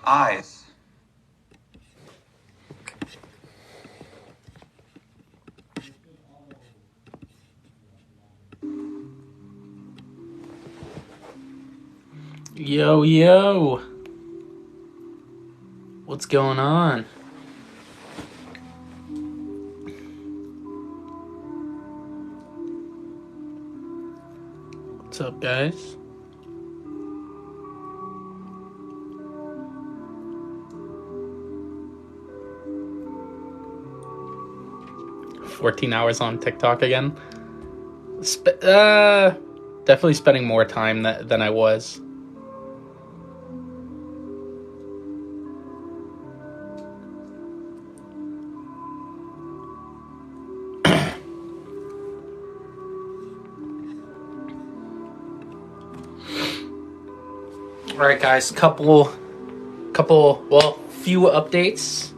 eyes. Yo, yo. What's going on? What's up, guys? $14 on TikTok again. Definitely spending more time than I was. All right, guys. Few updates.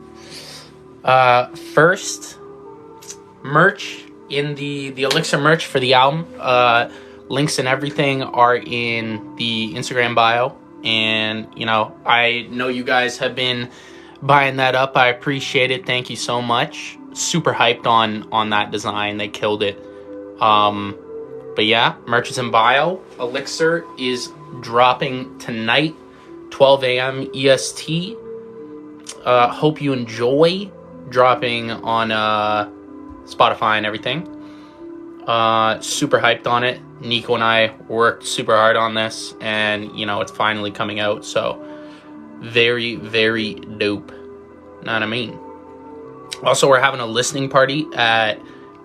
First, merch in the Elixir merch for the album. Links and everything are in the Instagram bio. And, I know you guys have been buying that up. I appreciate it. Thank you so much. Super hyped on that design. They killed it. But yeah, merch is in bio. Elixir is dropping tonight, 12 a.m. EST. Hope you enjoy. Dropping on Spotify and everything. Super hyped on it. Nico and I worked super hard on this, and it's finally coming out. So very, very dope. Know what I mean? Also, we're having a listening party at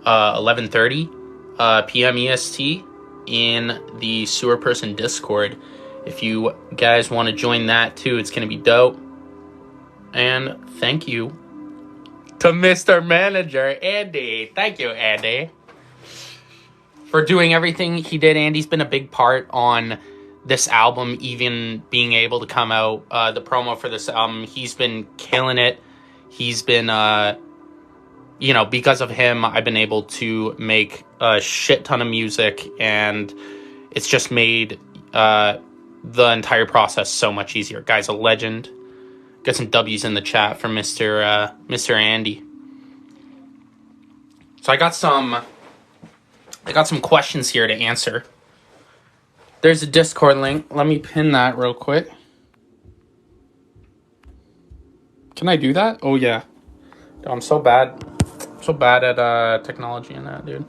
11:30 p.m. EST in the Sewerperson Discord. If you guys want to join that too, it's going to be dope. And thank you to Mr. Manager, Andy. Thank you, Andy, for doing everything he did. Andy's been a big part on this album, even being able to come out. The promo for this album, he's been killing it. He's been, because of him, I've been able to make a shit ton of music, and it's just made the entire process so much easier. Guy's a legend. Got some W's in the chat from Mr. Andy. So I got some questions here to answer. There's a Discord link. Let me pin that real quick. Can I do that? Oh yeah. I'm so bad at technology and that, dude.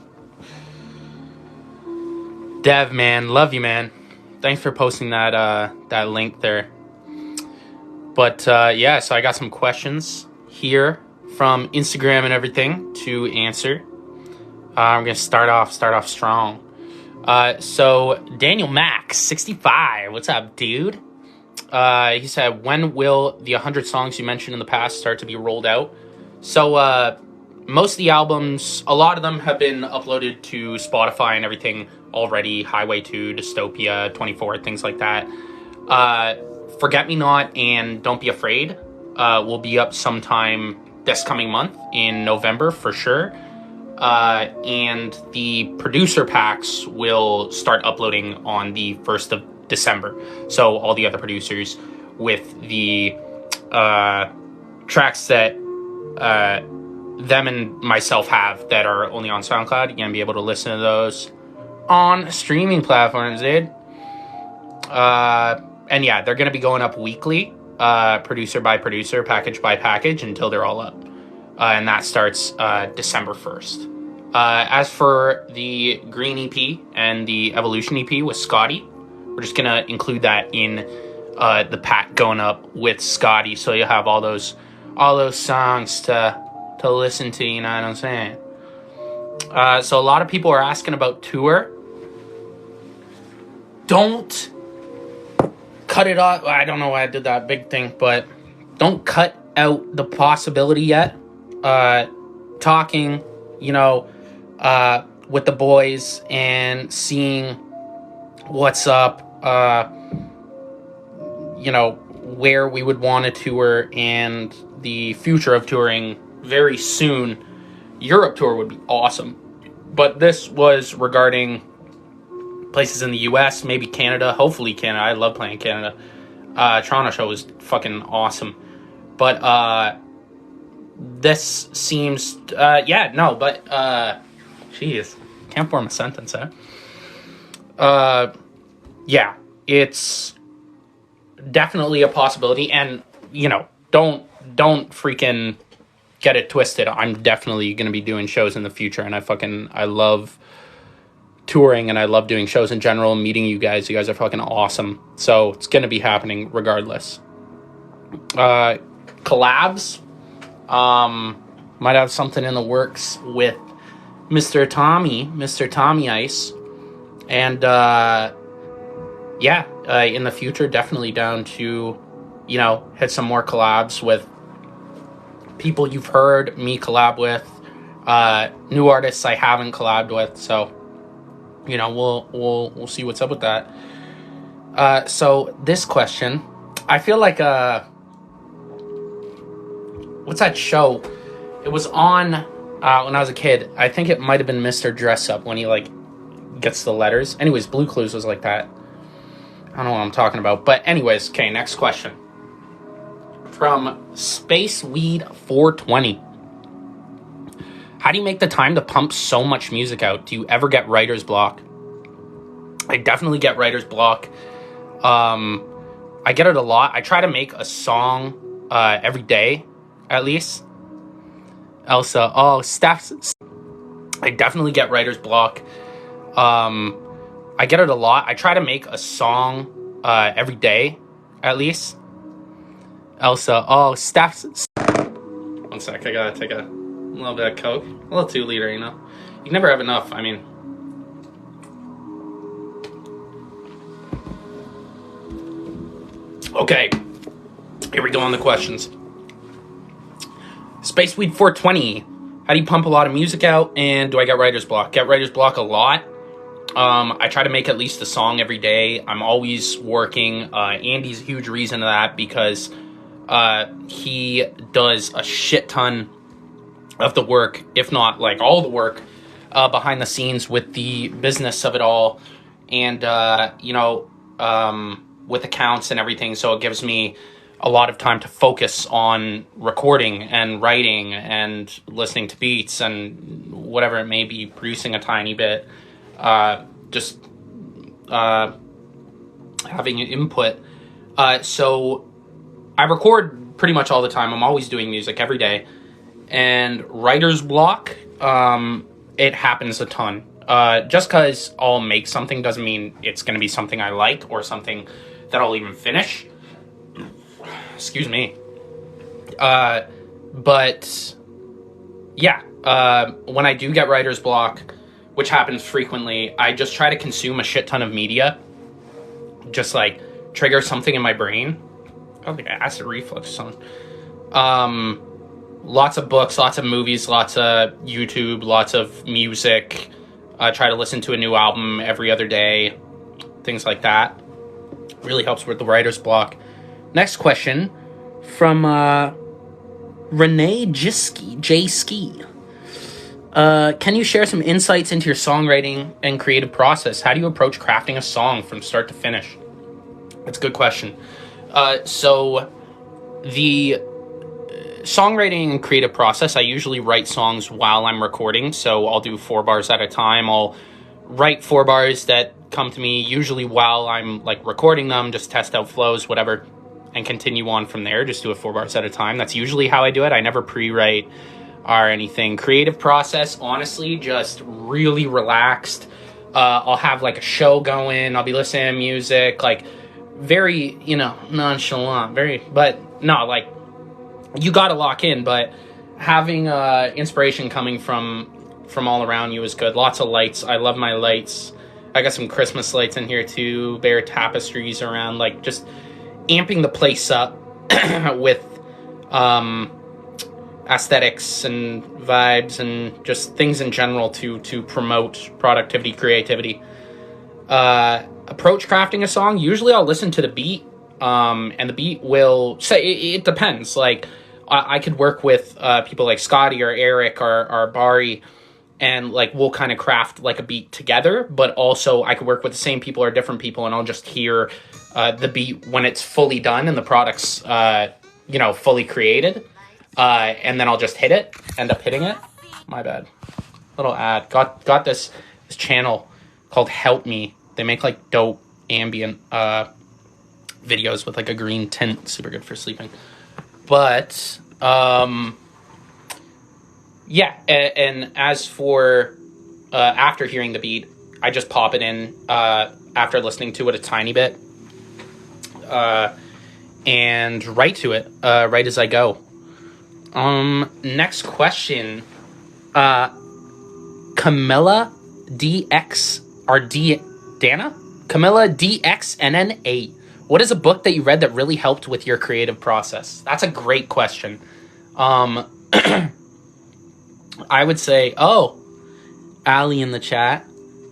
Dev, man, love you, man. Thanks for posting that link there. But so I got some questions here from Instagram and everything to answer. I'm gonna start off strong. So Daniel Max 65, what's up, dude? He said, when will the 100 songs you mentioned in the past start to be rolled out? So most of the albums, a lot of them have been uploaded to Spotify and everything already. Highway 2, Dystopia, 24, things like that. Forget Me Not and Don't Be Afraid will be up sometime this coming month in November for sure. And the producer packs will start uploading on the 1st of December. So all the other producers with the tracks that them and myself have that are only on SoundCloud, you're going to be able to listen to those on streaming platforms, dude. And yeah, they're going to be going up weekly, producer by producer, package by package, until they're all up. And that starts December 1st. As for the Green EP and the Evolution EP with Scotty, we're just going to include that in the pack going up with Scotty. So you'll have all those songs to listen to, you know what I'm saying? So a lot of people are asking about tour. Don't cut it off. I don't know why I did that big thing, but don't cut out the possibility yet. Talking, with the boys and seeing what's up, where we would want to tour and the future of touring very soon. Europe tour would be awesome. But this was regarding places in the US, maybe Canada, hopefully Canada. I love playing Canada. Toronto show was fucking awesome. But this seems jeez, can't form a sentence, yeah, it's definitely a possibility. And don't freaking get it twisted. I'm definitely going to be doing shows in the future, and I love touring, and I love doing shows in general, meeting you guys. You guys are fucking awesome. So it's going to be happening regardless. Collabs, might have something in the works with Mr. Tommy Ice. And in the future, definitely down to hit some more collabs with people you've heard me collab with, new artists I haven't collabed with. So we'll see what's up with that. So this question, I feel like what's that show? It was on when I was a kid. I think it might have been Mr. Dress Up, when he gets the letters. Anyways, Blue Clues was like that. I don't know what I'm talking about. But anyways, okay, next question. From SpaceWeed420. How do you make the time to pump so much music out? Do you ever get writer's block? I definitely get writer's block. I get it a lot. I try to make a song every day, at least. Elsa. Oh, Steph's. I definitely get writer's block. I get it a lot. I try to make a song every day, at least. Elsa. Oh, Steph's. 1 sec. I gotta take a little bit of Coke. A little 2 liter, You can never have enough. I mean. Okay. Here we go on the questions. SpaceWeed420. How do you pump a lot of music out? And do I get writer's block? Get writer's block a lot. I try to make at least a song every day. I'm always working. Andy's a huge reason of that, because he does a shit ton of the work, if not all the work, behind the scenes with the business of it all, and with accounts and everything. So it gives me a lot of time to focus on recording and writing and listening to beats and whatever it may be, producing a tiny bit, just having input. So I record pretty much all the time. I'm always doing music every day. And writer's block, it happens a ton. Just because I'll make something doesn't mean it's going to be something I like or something that I'll even finish. Excuse me. But yeah, when I do get writer's block, which happens frequently, I just try to consume a shit ton of media. Just trigger something in my brain. I don't think acid reflux or something. Lots of books, lots of movies, lots of YouTube, lots of music. I try to listen to a new album every other day. Things like that. Really helps with the writer's block. Next question from Renee J. Ski. Can you share some insights into your songwriting and creative process? How do you approach crafting a song from start to finish? That's a good question. So the songwriting and creative process, I usually write songs while I'm recording. So I'll do 4 bars at a time. I'll write 4 bars that come to me usually while I'm recording them, just test out flows, whatever, and continue on from there. Just do it 4 bars at a time. That's usually how I do it. I never pre-write or anything. Creative process, honestly, just really relaxed. I'll have a show going. I'll be listening to music, very, nonchalant, but no, you gotta lock in, but having inspiration coming from all around you is good. Lots of lights. I love my lights. I got some Christmas lights in here too, bare tapestries around, just amping the place up with aesthetics and vibes and just things in general to promote productivity, creativity. Approach crafting a song, usually I'll listen to the beat, and the beat will say, it depends. I could work with people like Scotty or Eric or Bari, and like we'll kind of craft like a beat together, but also I could work with the same people or different people, and I'll just hear the beat when it's fully done and the product's fully created, and then I'll just end up hitting it. My bad. Little ad. Got this channel called Help Me. They make like dope ambient videos with like a green tint, super good for sleeping. But yeah, and as for after hearing the beat, I just pop it in after listening to it a tiny bit, and write to it right as I go. Next question. Camilla DX or Dana? Camilla DXNN8. What is a book that you read that really helped with your creative process? That's a great question. I would say, Allie in the chat.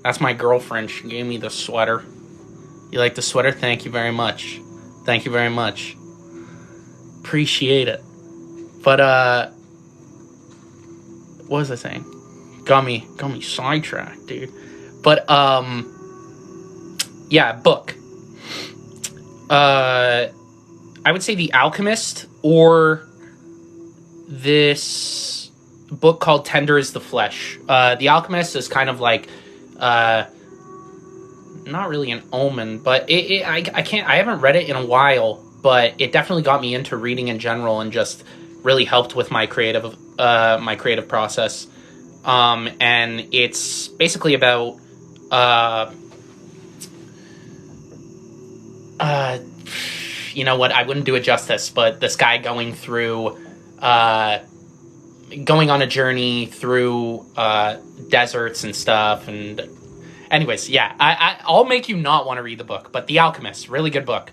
That's my girlfriend. She gave me the sweater. You like the sweater? Thank you very much. Thank you very much. Appreciate it. But, what was I saying? Got me sidetracked, dude. But, yeah, book. I would say The Alchemist, or this book called Tender is the Flesh. The Alchemist is kind of like, not really an omen, but I haven't read it in a while, but it definitely got me into reading in general and just really helped with my creative process. And it's basically about, you know what, I wouldn't do it justice, but this guy going on a journey through, deserts and stuff. And anyways, yeah, I'll make you not want to read the book, but The Alchemist, really good book.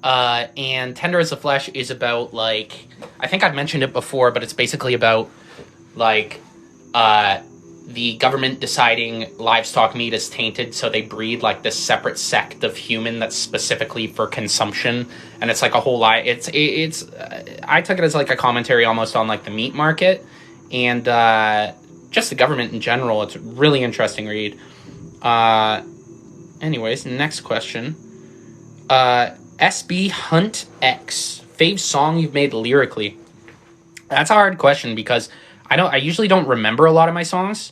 And Tender as the Flesh is about, like, I think I've mentioned it before, but it's basically about, like, the government deciding livestock meat is tainted, so they breed, like, this separate sect of human that's specifically for consumption, and it's, like, a whole lot. It's I took it as, like, a commentary almost on, like, the meat market, and, just the government in general. It's a really interesting read. Anyways, next question. SB Hunt X, fave song you've made lyrically. That's a hard question because I usually don't remember a lot of my songs,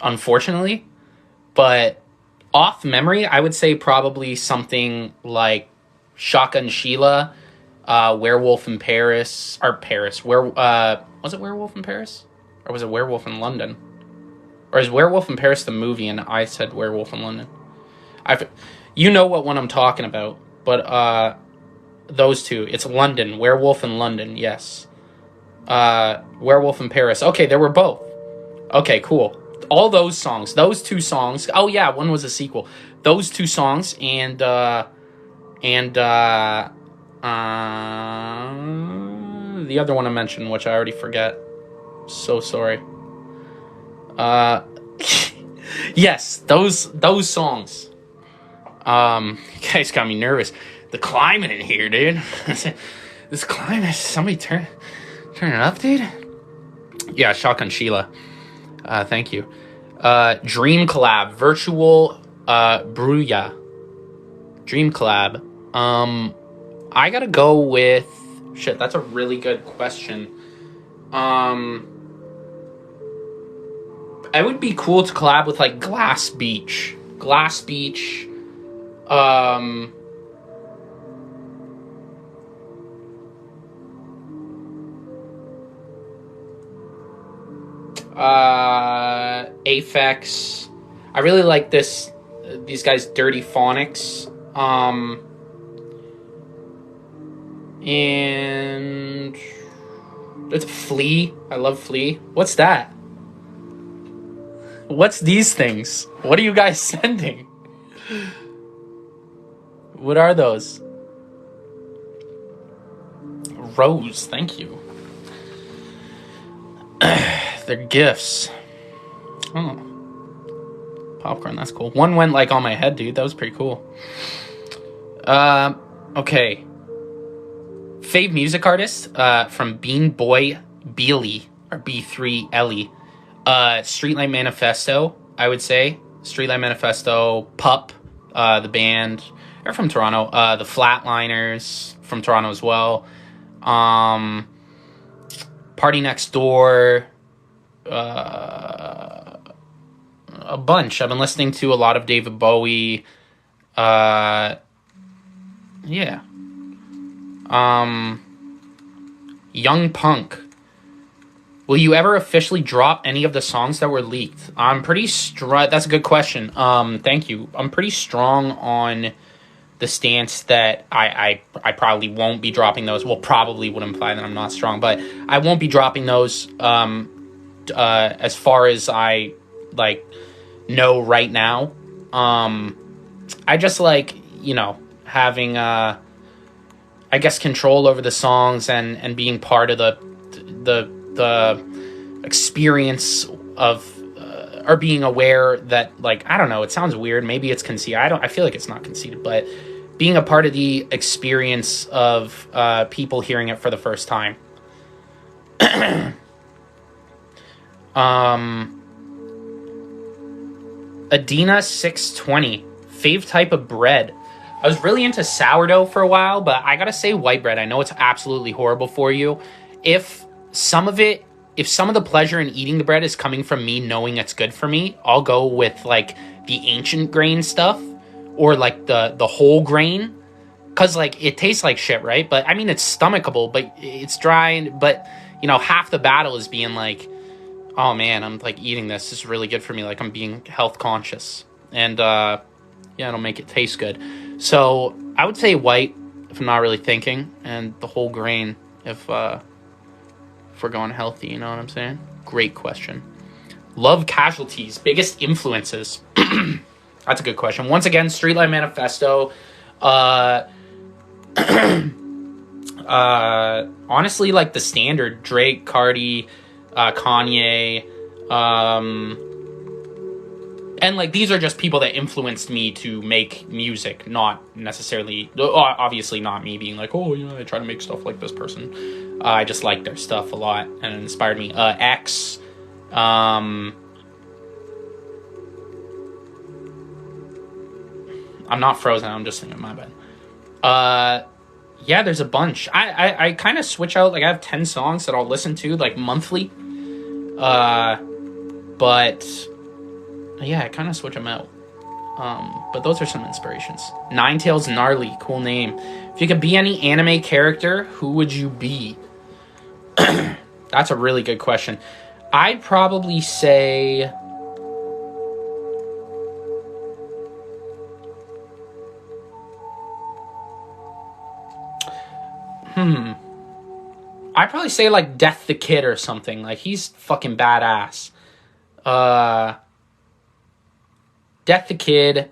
unfortunately, but off memory, I would say probably something like Shotgun Sheila, Werewolf in Paris, or Paris, was it Werewolf in Paris? Or was it Werewolf in London? Or is Werewolf in Paris the movie and I said Werewolf in London? You know what one I'm talking about, but those two. It's London. Werewolf in London, yes. Werewolf in Paris. Okay, there were both. Okay, cool. All those songs. Those two songs. Oh, yeah, one was a sequel. Those two songs and the other one I mentioned, which I already forget. So sorry. Yes, those songs. You guys got me nervous. The climate in here, dude. This climate. Somebody turn it up, dude. Yeah, Shotgun Sheila. Thank you. Dream collab, virtual Bruya. Dream collab. I gotta go with shit. That's a really good question. It would be cool to collab with like Glass Beach. Aphex. I really like these guys, Dirty Phonics. And it's Flea. I love Flea. What's that? What's these things? What are you guys sending? What are those? Rose, thank you. They're gifts. Oh. Popcorn, that's cool. One went like on my head, dude. That was pretty cool. Okay. Fave music artist from Bean Boy Beely. or B3 Ellie. Streetlight Manifesto, I would say. Streetlight Manifesto, Pup, the band. They're from Toronto. The Flatliners, from Toronto as well. Party Next Door. A bunch. I've been listening to a lot of David Bowie. Yeah. Young Punk. Will you ever officially drop any of the songs that were leaked? I'm pretty that's a good question. Thank you. I'm pretty strong on the stance that I probably won't be dropping those. Well, probably would imply that I'm not strong, but I won't be dropping those as far as I know right now. I just like, having I guess control over the songs and being part of the experience of or being aware that, I don't know, it sounds weird, maybe it's conceited, I feel like it's not conceited, but being a part of the experience of people hearing it for the first time. Adina 620, fave type of bread. I was really into sourdough for a while, but I gotta say white bread. I know it's absolutely horrible for you. If some of the pleasure in eating the bread is coming from me knowing it's good for me, I'll go with the ancient grain stuff or the whole grain, because it tastes like shit, right? But I mean, it's stomachable, but it's dry. But half the battle is being oh man, I'm eating this. This is really good for me. I'm being health conscious, and it'll make it taste good. So I would say white if I'm not really thinking, and the whole grain if we're going healthy. You know what I'm saying? Great question. Love Casualties, biggest influences. That's a good question. Once again, Streetlight Manifesto. Honestly, the standard Drake, Cardi, Kanye, and these are just people that influenced me to make music, not necessarily, obviously not me being I try to make stuff like this person. I just like their stuff a lot and it inspired me. X, I'm not frozen, I'm just thinking, my bad. Yeah, there's a bunch. I kind of switch out, I have 10 songs that I'll listen to monthly. But yeah, I kind of switch them out. But those are some inspirations. Ninetales Gnarly, cool name. If you could be any anime character, who would you be? That's a really good question. I'd probably say I'd probably say Death the Kid or something. He's fucking badass. Death the Kid.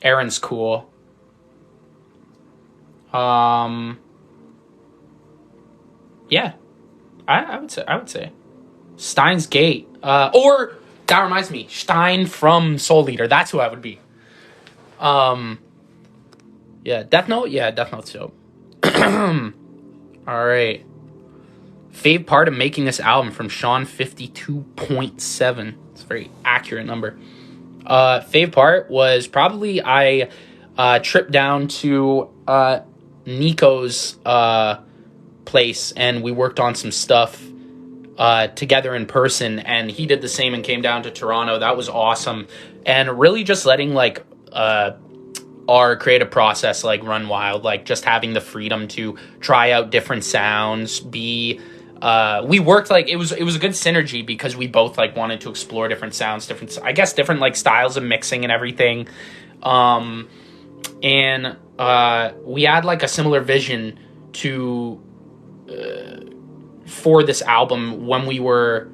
Aaron's cool. Yeah. I would say. Steins Gate. Or that reminds me, Stein from Soul Eater. That's who I would be. Yeah, Death Note? Yeah, Death Note's dope. Alright. Fave part of making this album from Sean 52.7. It's a very accurate number. Fave part was probably I tripped down to Nico's place and we worked on some stuff together in person, and he did the same and came down to Toronto. That was awesome. And really just letting our creative process run wild, just having the freedom to try out different sounds. We worked it was a good synergy because we both wanted to explore different sounds, different styles of mixing and everything. And we had a similar vision to for this album when we were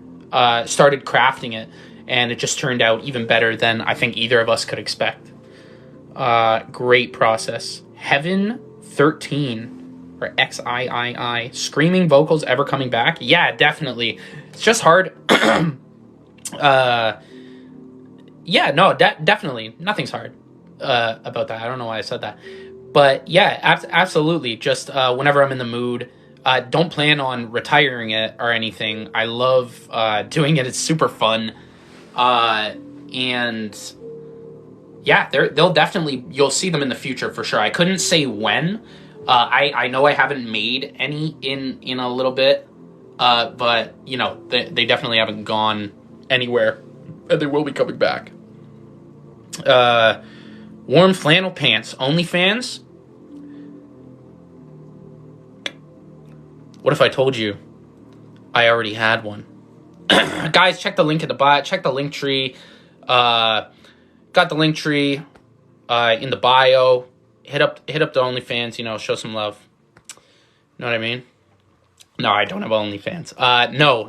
started crafting it, and it just turned out even better than I think either of us could expect. Great process. Heaven 13 or XIII. Screaming vocals ever coming back? Yeah, definitely. It's just hard. Yeah, no, definitely. Nothing's hard about that. I don't know why I said that. But yeah, absolutely. Just whenever I'm in the mood, Don't plan on retiring it or anything. I love doing it. It's super fun. And yeah, they'll definitely, you'll see them in the future for sure. I couldn't say when. I know I haven't made any in a little bit, but you know, they definitely haven't gone anywhere, and they will be coming back. Warm flannel pants, OnlyFans. What if I told you I already had one? Guys, check the link in the bio. Check the link tree. Got the link tree in the bio. Hit up the OnlyFans. You know, show some love. Know what I mean? No, I don't have OnlyFans. No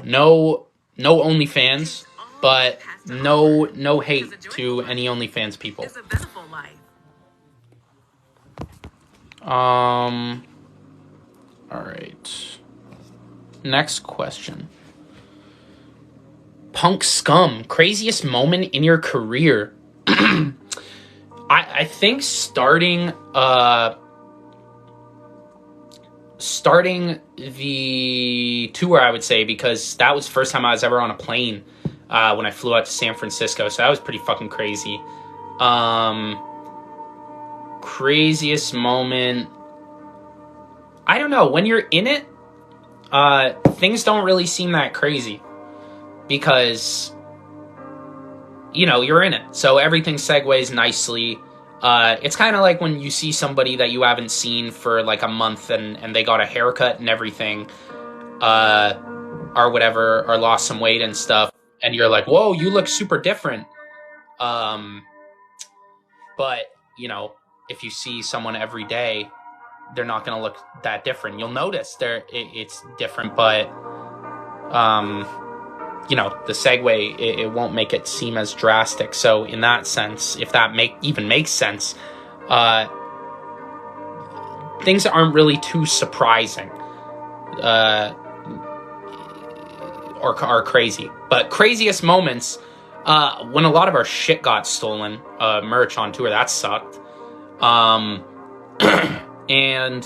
OnlyFans, but no hate to any OnlyFans people. All right. Next question. Punk scum, craziest moment in your career. I think starting the tour, I would say, because that was the first time I was ever on a plane when I flew out to San Francisco, so that was pretty fucking crazy. Craziest moment, I don't know. When you're in it, things don't really seem that crazy because, you know, you're in it. So everything segues nicely. It's kind of like when you see somebody that you haven't seen for like a month and they got a haircut and everything, or whatever, or lost some weight and stuff. And you're like, whoa, you look super different. But, you know, if you see someone every day, they're not going to look that different. You'll notice it's different, but, you know, the segue, it won't make it seem as drastic. So in that sense, if that even makes sense, things aren't really too surprising, or crazy. But craziest moments, when a lot of our shit got stolen, merch on tour, that sucked. And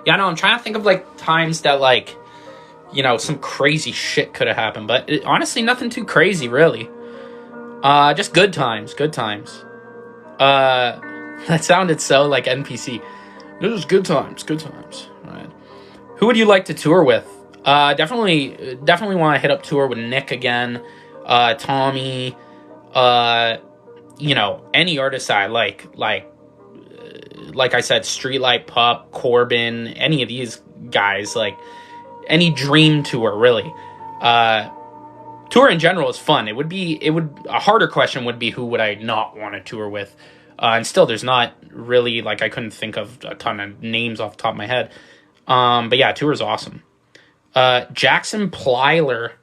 yeah, no, I'm trying to think of like times that like, you know, some crazy shit could have happened, but honestly, nothing too crazy, really. Just good times. That sounded so like NPC. This is good times. All right. Who would you like to tour with? Definitely want to hit up tour with Nick again. Tommy. You know, any artist I like I said, Streetlight Pup, Corbin, any of these guys, like any dream tour, really. Tour in general is fun. A harder question would be who would I not want to tour with? And still, there's not really, like, I couldn't think of a ton of names off the top of my head. But yeah, tour is awesome. Jackson Plyler.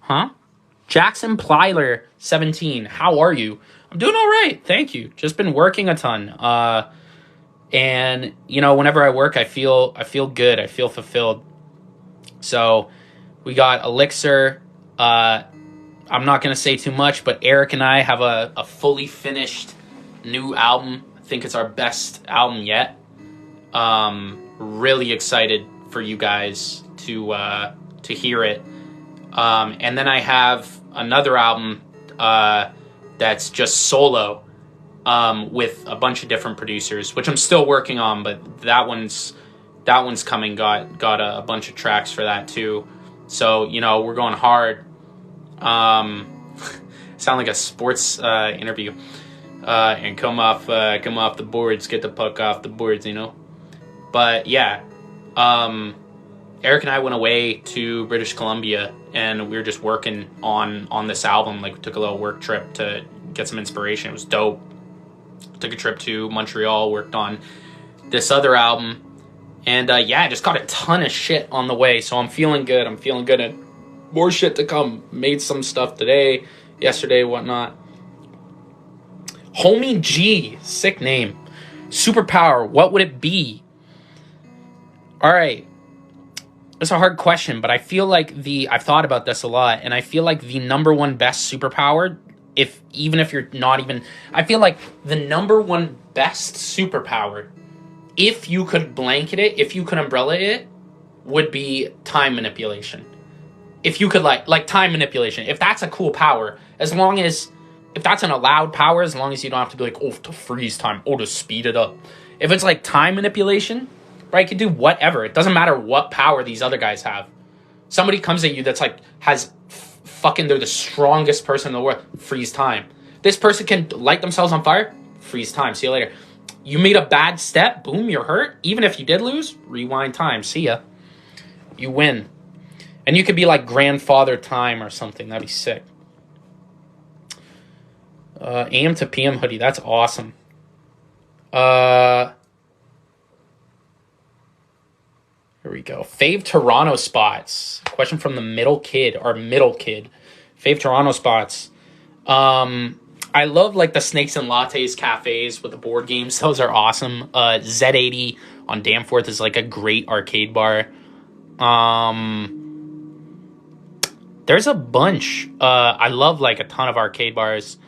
Huh? Jackson Plyler, 17. How are you? I'm doing all right. Thank you. Just been working a ton. And, you know, whenever I work, I feel good. I feel fulfilled. So we got Elixir. I'm not going to say too much, but Eric and I have a fully finished new album. I think it's our best album yet. Really excited for you guys to hear it. And then I have another album that's just solo, with a bunch of different producers, which I'm still working on, but that one's coming. Got a bunch of tracks for that too. So, you know, we're going hard. Sound like a sports interview. And come off the boards, get the puck off the boards, you know. But yeah, Eric and I went away to British Columbia, and we were just working on this album. Like, we took a little work trip to get some inspiration. It was dope. Took a trip to Montreal, worked on this other album, and yeah, just got a ton of shit on the way, so I'm feeling good, and more shit to come. Made some stuff today, yesterday, whatnot. Homie G, sick name. Superpower, what would it be? Alright, it's a hard question, but I feel like I've thought about this a lot, and I feel like the number one best superpower, even if you're not even, I feel like the number one best superpower, if you could blanket it, if you could umbrella it, would be time manipulation. If you could like time manipulation, if that's a cool power, as long as, if that's an allowed power, as long as you don't have to be like, oh, to freeze time, oh, to speed it up. If it's like time manipulation, right, you can do whatever. It doesn't matter what power these other guys have. Somebody comes at you that's like, has fucking, they're the strongest person in the world, freeze time. This person can light themselves on fire, freeze time, see you later. You made a bad step, boom, you're hurt. Even if you did lose, rewind time, see ya. You win. And you could be like grandfather time or something. That'd be sick. AM to PM hoodie. That's awesome. Here we go. Fave Toronto spots. Question from the middle kid. Fave Toronto spots. I love like the Snakes and Lattes cafes with the board games. Those are awesome. Z80 on Danforth is like a great arcade bar. There's a bunch. I love like a ton of arcade bars.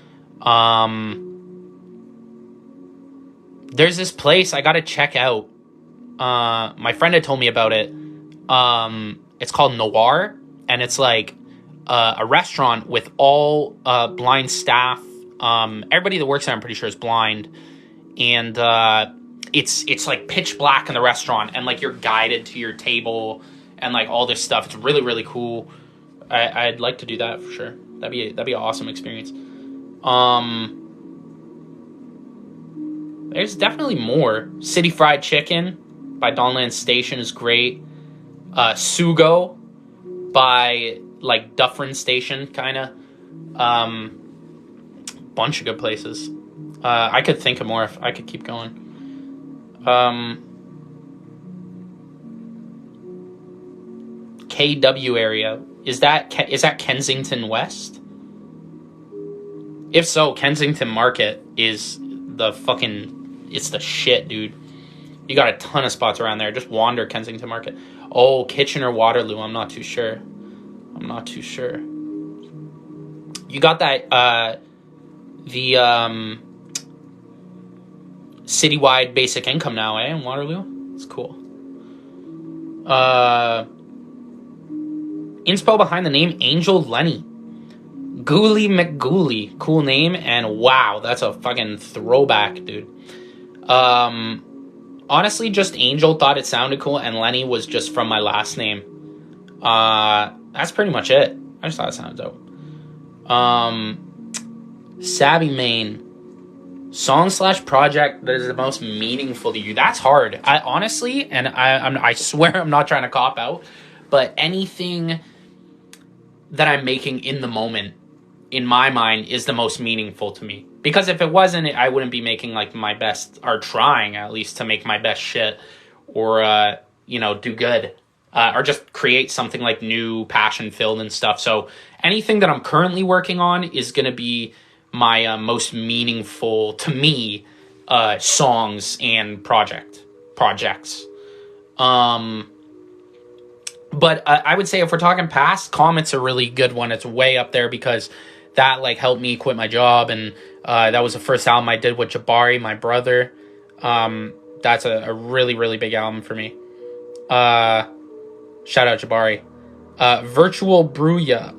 There's this place I gotta check out. My friend had told me about it. It's called Noir, and it's like a restaurant with all blind staff. Everybody that works there, I'm pretty sure, is blind, and it's like pitch black in the restaurant, and like you're guided to your table, and like all this stuff. It's really, really cool. I'd like to do that for sure. That'd be an awesome experience. There's definitely more. City Fried Chicken by Dawnland Station is great. Sugo by like Dufferin Station, kind of. Bunch of good places. I could think of more if I could keep going. KW area. Is that Kensington West? If so, Kensington Market is it's the shit, dude. You got a ton of spots around there. Just wander Kensington Market. Oh, Kitchener Waterloo. I'm not too sure. You got that, the citywide basic income now, in Waterloo? It's cool. Inspo behind the name Angel Lenny. Ghoulie McGoolie. Cool name, and wow, that's a fucking throwback, dude. Honestly, just Angel thought it sounded cool, and Lenny was just from my last name. That's pretty much it. I just thought it sounded dope. Savvy Main. Song/project that is the most meaningful to you. That's hard. I honestly, and I swear I'm not trying to cop out, but anything that I'm making in the moment, in my mind, is the most meaningful to me. Because if it wasn't, I wouldn't be making like my best, or trying at least to make my best shit, or do good, or just create something like new, passion filled and stuff. So anything that I'm currently working on is gonna be my most meaningful to me songs and projects. But I would say if we're talking past, Comet's a really good one. It's way up there because that like helped me quit my job, and that was the first album I did with Jabari, my brother. That's a really, really big album for me. Shout out Jabari. Virtual Bruya.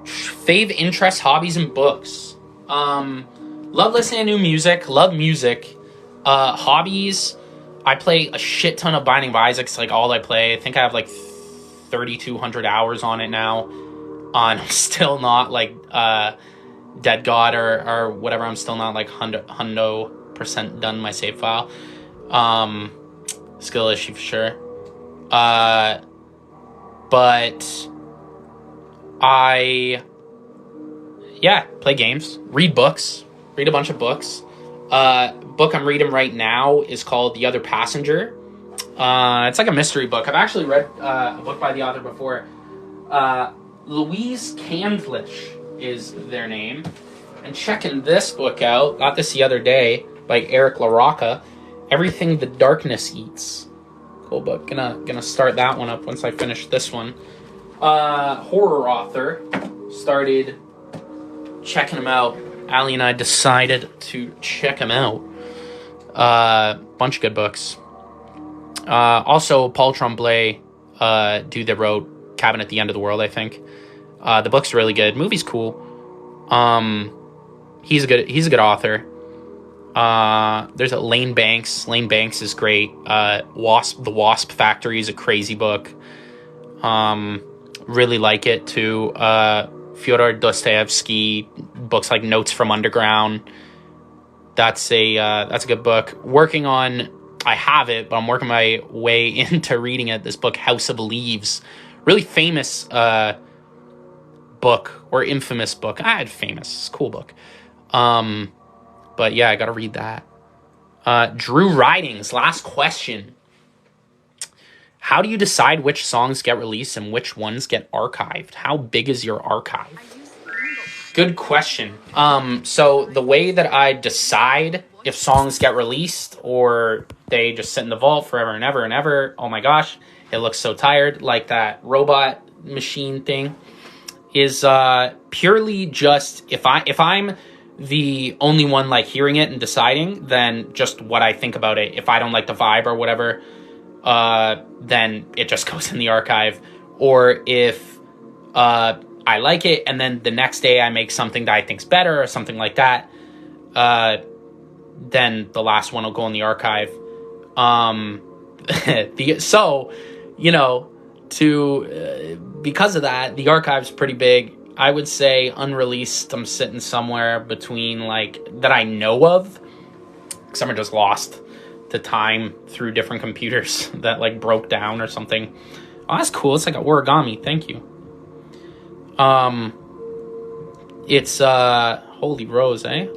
Fave interests, hobbies, and books. Love listening to new music. Love music. Hobbies. I play a shit ton of Binding of Isaac. It's like all I play. I think I have like 3,200 hours on it now. I'm still not like Dead God or whatever. I'm still not like 100% done my save file. Skill issue for sure. But I play games, read books, read a bunch of books. Book I'm reading right now is called The Other Passenger. It's like a mystery book. I've actually read a book by the author before. Louise Candlish is their name. And checking this book out, got this the other day, by Eric LaRocca, Everything the Darkness Eats. Cool book. Gonna start that one up once I finish this one. Horror author. Started checking him out. Allie and I decided to check him out. Bunch of good books. Also, Paul Tremblay, dude that wrote Cabin at the End of the World, I think. The book's really good. Movie's cool. He's a good author. There's a Lane Banks. Lane Banks is great. The Wasp Factory is a crazy book. Really like it too. Fyodor Dostoevsky, books like Notes from Underground. That's a good book. I have it, but I'm working my way into reading it. This book, House of Leaves, really famous book, or infamous book. Famous. It's a cool book. But yeah, I gotta read that. Drew Ridings, last question. How do you decide which songs get released and which ones get archived? How big is your archive? Good question. So the way that I decide if songs get released or they just sit in the vault forever and ever and ever, oh my gosh, it looks so tired, like that robot machine thing, is purely just if I'm the only one like hearing it and deciding, then just what I think about it. If I don't like the vibe or whatever, then it just goes in the archive. Or if I like it and then the next day I make something that I think's better or something like that, then the last one will go in the archive. Because of that, the archive's pretty big. I would say unreleased, I'm sitting somewhere between, like, that I know of. Some are just lost to time through different computers that, like, broke down or something. Oh, that's cool. It's like an origami. Thank you. It's, Holy Rose, eh?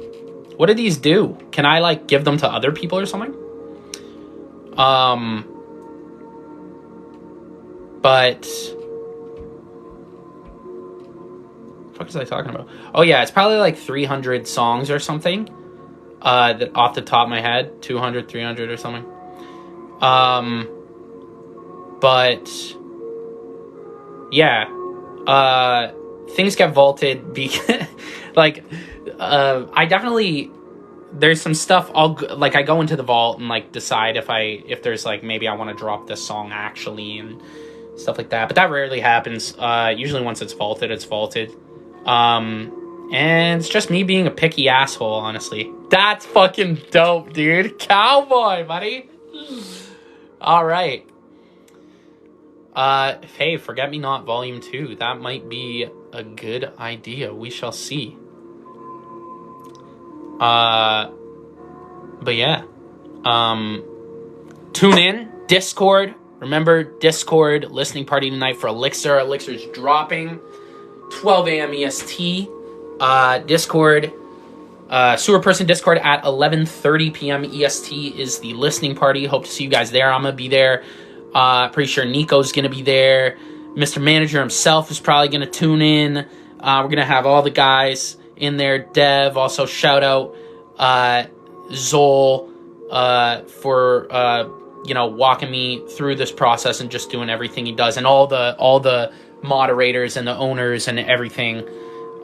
What do these do? Can I, like, give them to other people or something? But... what was I talking about? Oh yeah, it's probably like 300 songs or something. That off the top of my head, 200, 300 or something. But yeah, things get vaulted because like I definitely, there's some stuff I go into the vault and like decide if there's like maybe I want to drop this song actually and stuff like that. But that rarely happens. Usually once it's vaulted, it's vaulted. And it's just me being a picky asshole, honestly. That's fucking dope, dude. Cowboy, buddy. All right. Hey, Forget Me Not Volume 2. That might be a good idea. We shall see. But yeah. Tune in. Discord. Remember, Discord listening party tonight for Elixir. Elixir's dropping 12 a.m. EST. Discord, Sewerperson Discord at 11:30 p.m. EST is the listening party. Hope to see you guys there. I'm gonna be there. Pretty sure Nico's gonna be there. Mr. Manager himself is probably gonna tune in. We're gonna have all the guys in there. Dev, also shout out Zol for walking me through this process and just doing everything he does, and all the moderators and the owners and everything.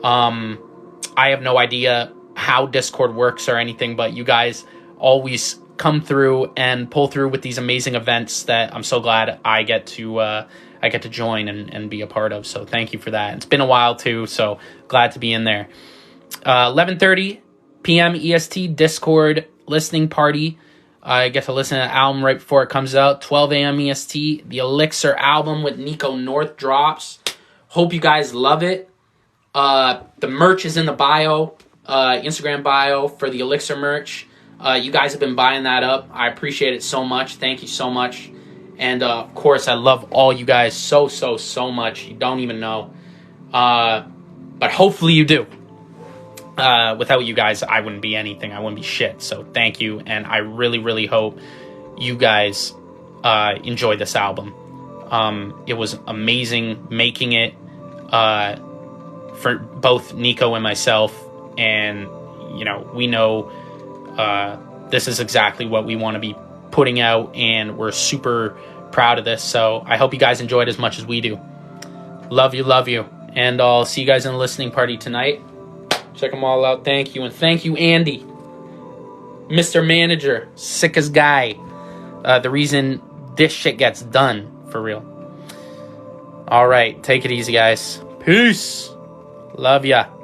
I have no idea how Discord works or anything, but you guys always come through and pull through with these amazing events that I'm so glad I get to join and be a part of. So thank you for that. It's been a while too, so glad to be in there. 11:30 p.m. EST Discord listening party. I get to listen to the album right before it comes out. 12 a.m. EST, the Elixir album with Nico North drops. Hope you guys love it. The merch is in the bio, Instagram bio for the Elixir merch. You guys have been buying that up. I appreciate it so much. Thank you so much. And of course, I love all you guys so much. You don't even know. But hopefully you do. Without you guys, I wouldn't be anything. I wouldn't be shit. So thank you. And I really hope you guys enjoy this album. It was amazing making it for both Nico and myself. And, we know this is exactly what we want to be putting out. And we're super proud of this. So I hope you guys enjoyed as much as we do. Love you. And I'll see you guys in the listening party tonight. Check them all out. Thank you. And thank you, Andy. Mr. Manager. Sickest guy. The reason this shit gets done for real. All right, take it easy, guys. Peace. Love ya.